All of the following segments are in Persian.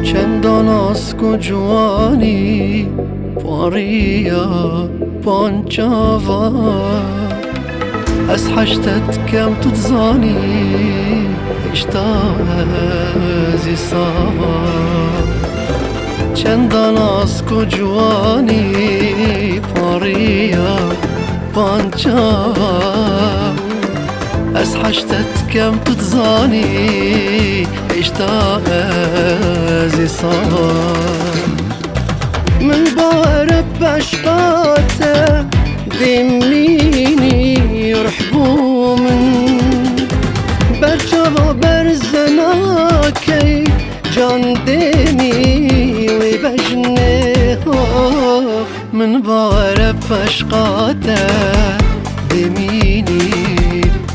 چندان اسک و جوانی پاریا پانچاوا از حشتت کم تتزانی اشتازی ساوا چندان اسک و جوانی پاریا پانچاوا از حشتت کم تتزانی اشتازی ساوا من بعرف بشقاته دميني يرحبوا من برجع برزناكي جان دمي وبجنيه من بعرف بشقاته دميني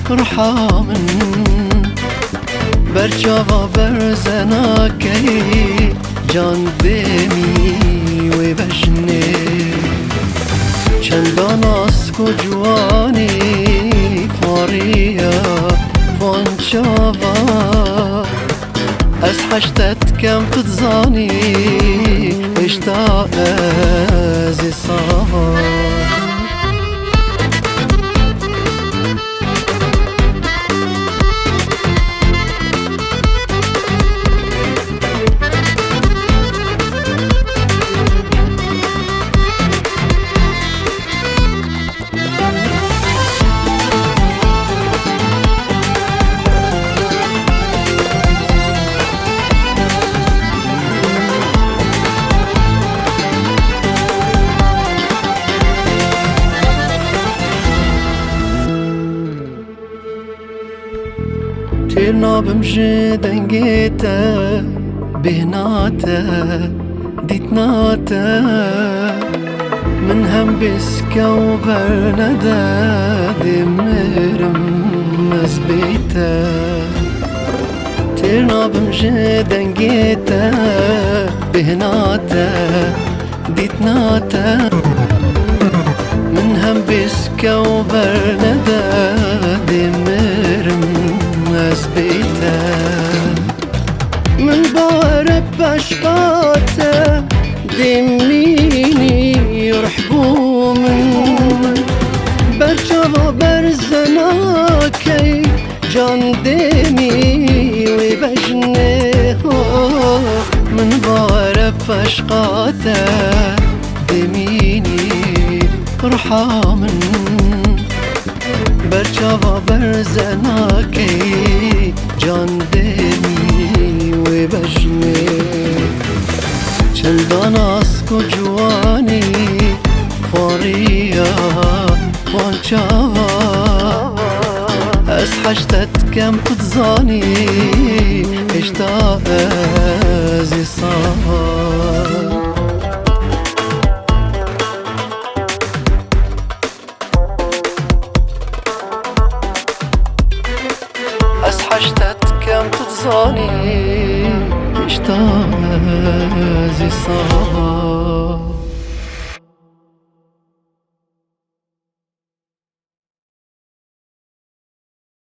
رحامن برجع برزناكي جان دمي وبجنيه چندان اسک و جوانی فاریا پانچاوا از حشتت کم تتزانی اشتاق ازی ساوا تيرنا بمشي دنجيتا بهناتا ديتناتا من هم بسكا وبرندا دمرم مزبيتا تيرنا بمشي دنجيتا بهناتا ديتناتا من هم بسكا وبرندا دمرم بيته من بعرف بشقاته دميني يرحبوا من برجع برزناكي جان دمي وبجنيه من بعرف بشقاته دميني رحامن برجع برزناكي جان دمي وبجني چندان اسک و جوانی فاریا پانچاوا از حشتت کم تتزانی اشتاق ازی ساوا حشتت كم تتزاني اشتاق زي صار